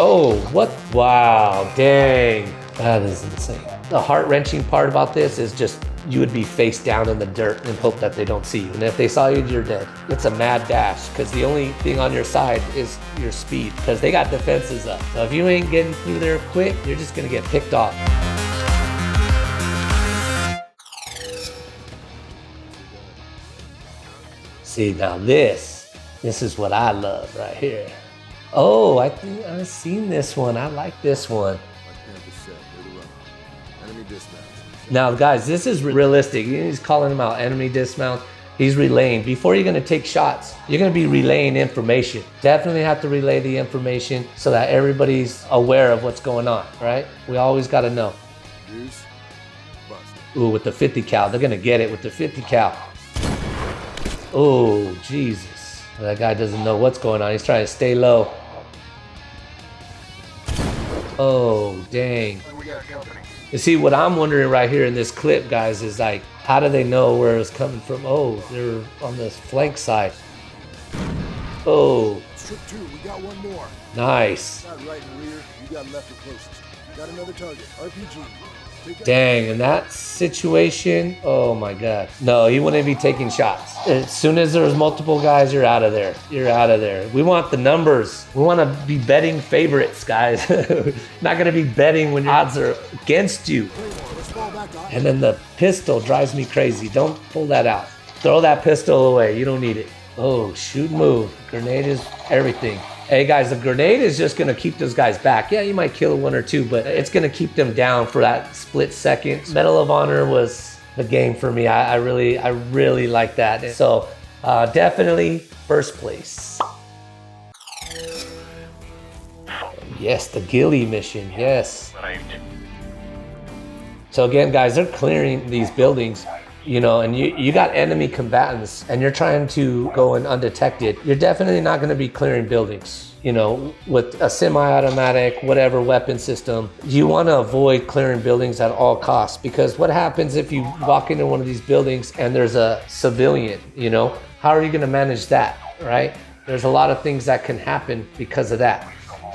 Oh, what? Wow, dang. That is insane. The heart-wrenching part about this is just you would be face down in the dirt and hope that they don't see you. And if they saw you, you're dead. It's a mad dash because the only thing on your side is your speed because they got defenses up. So if you ain't getting through there quick, you're just gonna get picked off. See, now this is what I love right here. Oh, I think I've seen this one. I like this one. Now, guys, this is realistic. He's calling them out, enemy dismount. He's relaying. Before you're gonna take shots, you're gonna be relaying information. Definitely have to relay the information so that everybody's aware of what's going on, right? We always gotta know. Ooh, with the 50 cal, they're gonna get it with the 50 cal. Oh, Jesus. That guy doesn't know what's going on. He's trying to stay low. Oh, dang. You see, what I'm wondering right here in this clip, guys, is like, how do they know where it's coming from? Oh, they're on this flank side. Oh. Strip 2, we got one more. Nice. Got right in rear, you got left or closest. Got another target, RPG. Dang, in that situation, oh my God. No, he wouldn't be taking shots. As soon as there's multiple guys, you're out of there. You're out of there. We want the numbers. We want to be betting favorites, guys. Not going to be betting when odds are against you. And then the pistol drives me crazy. Don't pull that out. Throw that pistol away. You don't need it. Oh, shoot, move. Grenade is everything. Hey guys, the grenade is just gonna keep those guys back. Yeah, you might kill one or two, but it's gonna keep them down for that split second. Medal of Honor was the game for me. I really like that. So definitely first place. Yes, the Ghillie mission, yes. So again, guys, they're clearing these buildings. You know, and you got enemy combatants and you're trying to go in undetected, you're definitely not going to be clearing buildings. You know, with a semi-automatic, whatever weapon system, you want to avoid clearing buildings at all costs, because what happens if you walk into one of these buildings and there's a civilian, you know, how are you going to manage that, right? There's a lot of things that can happen because of that,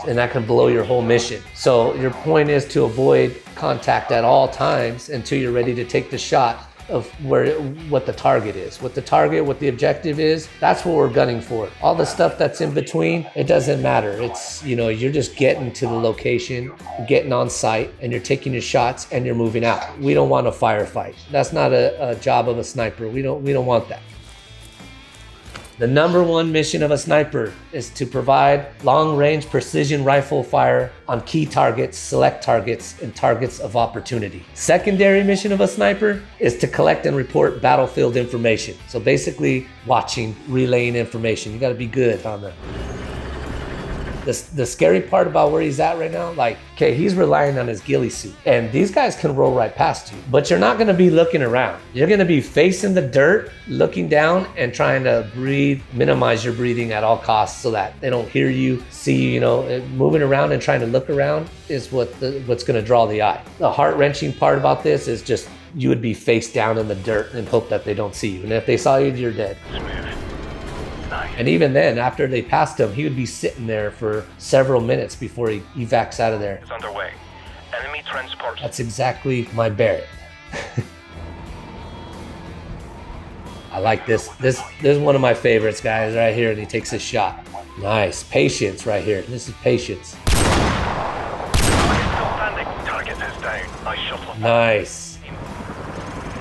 and that can blow your whole mission. So your point is to avoid contact at all times until you're ready to take the shot of what the target is, what the objective is. That's what we're gunning for. All the stuff that's in between, it doesn't matter. It's, you know, you're just getting to the location, getting on site, and you're taking your shots and you're moving out. We don't want a firefight. That's not a job of a sniper. We don't want that. The number one mission of a sniper is to provide long-range precision rifle fire on key targets, select targets, and targets of opportunity. Secondary mission of a sniper is to collect and report battlefield information. So basically watching, relaying information. You gotta be good on that. The scary part about where he's at right now, like, okay, he's relying on his ghillie suit, and these guys can roll right past you, but you're not gonna be looking around. You're gonna be facing the dirt, looking down and trying to breathe, minimize your breathing at all costs so that they don't hear you, see you, you know, moving around and trying to look around is what's gonna draw the eye. The heart-wrenching part about this is just you would be face down in the dirt and hope that they don't see you. And if they saw you, you're dead. And even then, after they passed him, he would be sitting there for several minutes before he evacs out of there. It's underway. Enemy transport. That's exactly my Barrett. I like this. This is one of my favorites, guys, right here, and he takes a shot. Nice. Patience right here. This is patience. Target is down. Nice shot. Nice.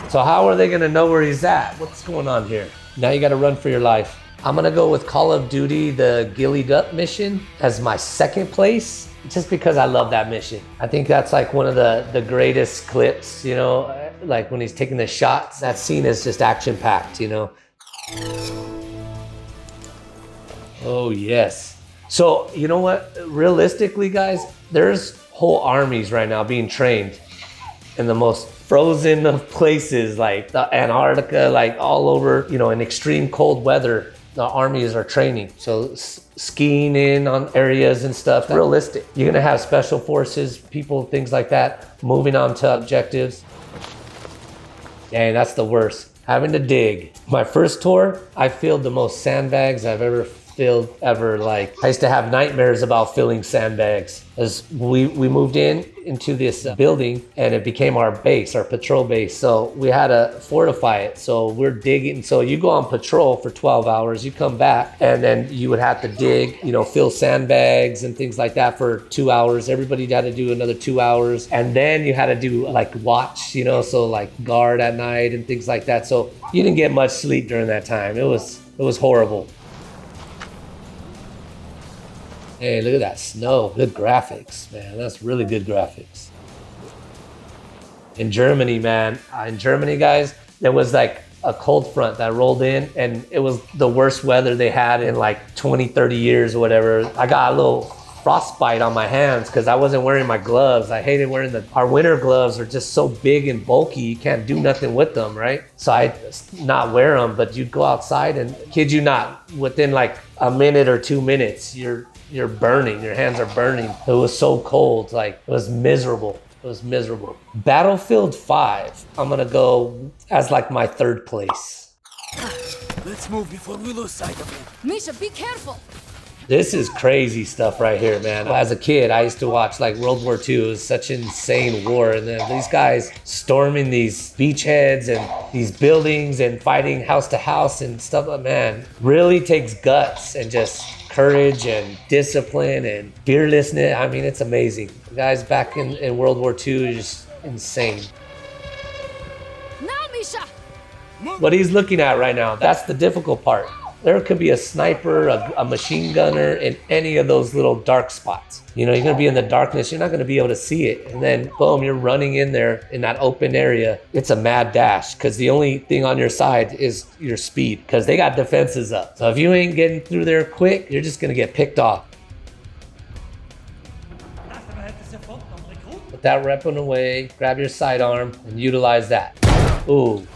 So how are they going to know where he's at? What's going on here? Now you got to run for your life. I'm gonna go with Call of Duty, the Ghillied Up mission as my second place, just because I love that mission. I think that's like one of the greatest clips, you know, like when he's taking the shots. That scene is just action-packed, you know. Oh, yes. So, you know what? Realistically, guys, there's whole armies right now being trained in the most frozen of places, like the Antarctica, like all over, you know, in extreme cold weather. The armies are training. So skiing in on areas and stuff. Realistic. You're gonna have special forces, people, things like that, moving on to objectives. Dang, that's the worst. Having to dig. My first tour, I filled the most sandbags I've ever filled ever. Like, I used to have nightmares about filling sandbags. As we moved into this building, and it became our base, our patrol base. So we had to fortify it. So we're digging. So you go on patrol for 12 hours, you come back, and then you would have to dig, you know, fill sandbags and things like that for 2 hours. Everybody had to do another 2 hours. And then you had to do like watch, you know, so like guard at night and things like that. So you didn't get much sleep during that time. It was horrible. Hey, look at that snow. Good graphics, man. That's really good graphics. In Germany, man. In Germany, guys, there was like a cold front that rolled in, and it was the worst weather they had in like 20, 30 years or whatever. I got a little frostbite on my hands because I wasn't wearing my gloves. I hated wearing our winter gloves are just so big and bulky. You can't do nothing with them, right? So I not wear them, but you'd go outside and, kid you not, within like a minute or 2 minutes, you're burning, your hands are burning. It was so cold, like it was miserable. It was miserable. Battlefield 5, I'm gonna go as like my third place. Let's move before we lose sight of him. Misha, be careful. This is crazy stuff right here, man. As a kid, I used to watch like World War II. It was such an insane war. And then these guys storming these beachheads and these buildings and fighting house to house and stuff, man, really takes guts and just courage and discipline and fearlessness. I mean, it's amazing. The guys back in World War II are just insane. Now, Misha! What he's looking at right now, that's the difficult part. There could be a sniper, a machine gunner in any of those little dark spots. You know, you're gonna be in the darkness, you're not gonna be able to see it. And then boom, you're running in there in that open area. It's a mad dash because the only thing on your side is your speed because they got defenses up. So if you ain't getting through there quick, you're just gonna get picked off. Put that weapon away, grab your sidearm and utilize that. Ooh.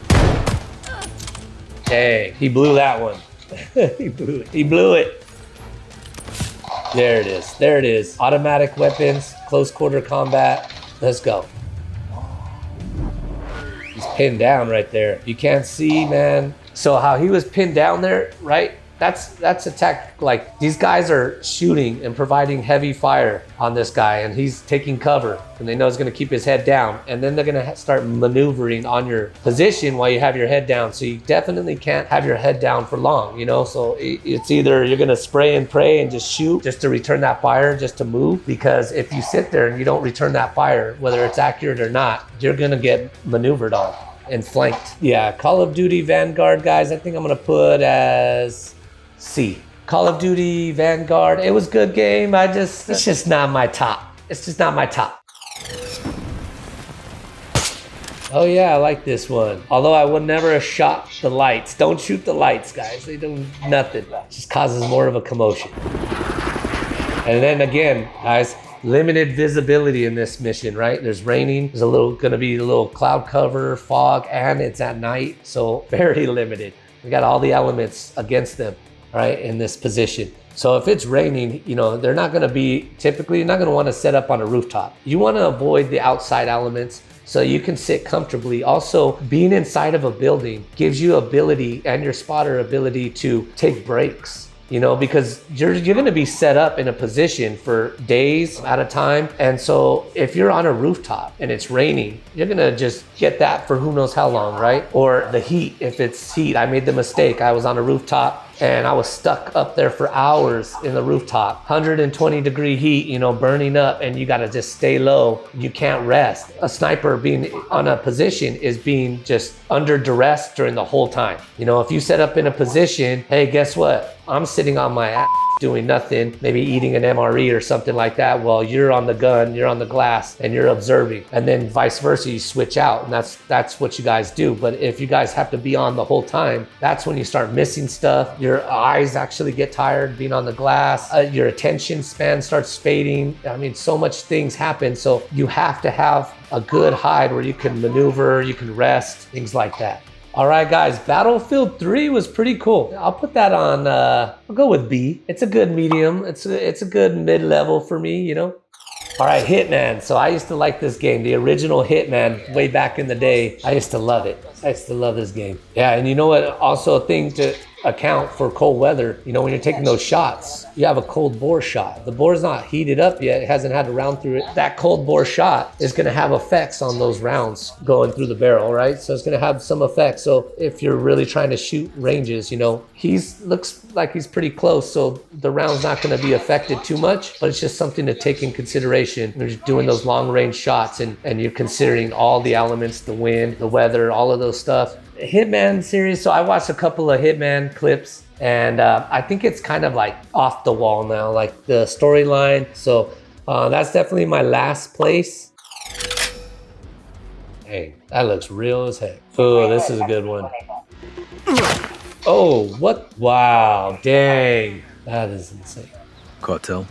Hey, he blew that one. He blew it. There it is. There it is. Automatic weapons, close quarter combat. Let's go. He's pinned down right there. You can't see, man. So how he was pinned down there, right? That's attack. Like these guys are shooting and providing heavy fire on this guy, and he's taking cover, and they know he's going to keep his head down, and then they're going to start maneuvering on your position while you have your head down. So you definitely can't have your head down for long, you know. So it's either you're going to spray and pray and just shoot just to return that fire, just to move, because if you sit there and you don't return that fire, whether it's accurate or not, you're going to get maneuvered on and flanked. Yeah, Call of Duty Vanguard, guys, I think I'm going to put as C. Call of Duty Vanguard, it was a good game. It's just not my top. It's just not my top. Oh yeah, I like this one. Although I would never have shot the lights. Don't shoot the lights, guys. They do nothing. It just causes more of a commotion. And then again, guys, limited visibility in this mission, right? There's raining. There's gonna be a little cloud cover, fog, and it's at night. So very limited. We got all the elements against them, right, in this position. So if it's raining, you know, they're not gonna be, typically you're not gonna wanna set up on a rooftop. You wanna avoid the outside elements so you can sit comfortably. Also, being inside of a building gives you ability and your spotter ability to take breaks, you know, because you're gonna be set up in a position for days at a time. And so if you're on a rooftop and it's raining, you're gonna just get that for who knows how long, right? Or the heat, if it's heat. I made the mistake, I was on a rooftop and I was stuck up there for hours in the rooftop, 120 degree heat, you know, burning up, and you gotta just stay low. You can't rest. A sniper being on a position is being just under duress during the whole time. You know, if you set up in a position, hey, guess what? I'm sitting on my ass doing nothing, maybe eating an MRE or something like that, while you're on the gun, you're on the glass, and you're observing. And then vice versa, you switch out, and that's what you guys do. But if you guys have to be on the whole time, that's when you start missing stuff. Your eyes actually get tired being on the glass. Your attention span starts fading. I mean, so much things happen. So you have to have a good hide where you can maneuver, you can rest, things like that. All right, guys, Battlefield 3 was pretty cool. I'll put that on, I'll go with B. It's a good medium. It's a good mid-level for me, you know? All right, Hitman. So I used to like this game, the original Hitman, way back in the day. I used to love it. I used to love this game. Yeah, and you know what? Also a thing to account for cold weather. You know, when you're taking those shots, you have a cold bore shot. The bore's not heated up yet. It hasn't had a round through it. That cold bore shot is going to have effects on those rounds going through the barrel, right? So it's going to have some effects. So if you're really trying to shoot ranges, you know, looks like he's pretty close. So the round's not going to be affected too much, but it's just something to take in consideration. You're doing those long range shots and you're considering all the elements, the wind, the weather, all of those stuff. Hitman series, so I watched a couple of Hitman clips, and I think it's kind of like off the wall now, like the storyline. So that's definitely my last place. Hey, that looks real as heck. Oh, this is a good one. Oh, what? Wow, dang. That is insane. Cartel?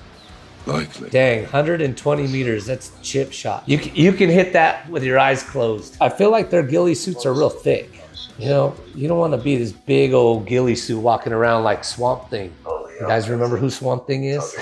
Likely. Dang, 120 meters, that's chip shot. You can hit that with your eyes closed. I feel like their ghillie suits are real thick. You know, you don't want to be this big old ghillie suit walking around like Swamp Thing. You guys remember who Swamp Thing is?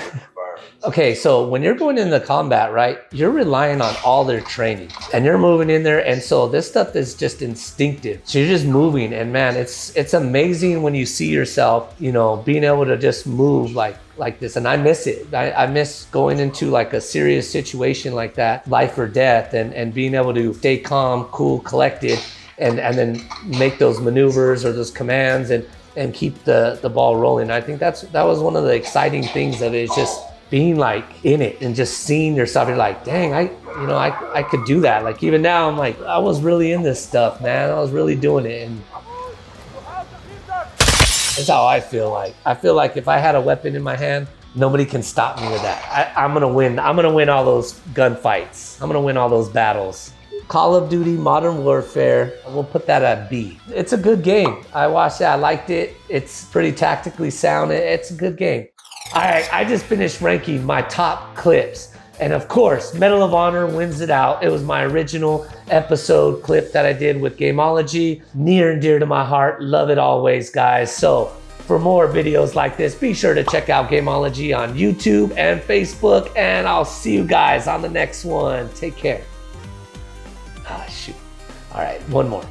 Okay, so when you're going into combat, right, you're relying on all their training and you're moving in there. And so this stuff is just instinctive. So you're just moving, and man, it's amazing when you see yourself, you know, being able to just move like this. And I miss it. I miss going into like a serious situation like that, life or death, and being able to stay calm, cool, collected, and then make those maneuvers or those commands and keep the ball rolling. I think that was one of the exciting things of it, is just being like in it and just seeing yourself. You're like, dang, I could do that. Like even now I'm like, I was really in this stuff, man. I was really doing it. And that's how I feel like. I feel like if I had a weapon in my hand, nobody can stop me with that. I'm gonna win. I'm gonna win all those gunfights. I'm gonna win all those battles. Call of Duty Modern Warfare, we'll put that at B. It's a good game. I watched it, I liked it. It's pretty tactically sound. It's a good game. All right, I just finished ranking my top clips. And of course, Medal of Honor wins it out. It was my original episode clip that I did with Gamology. Near and dear to my heart. Love it always, guys. So for more videos like this, be sure to check out Gamology on YouTube and Facebook. And I'll see you guys on the next one. Take care. Ah, shoot. All right, one more.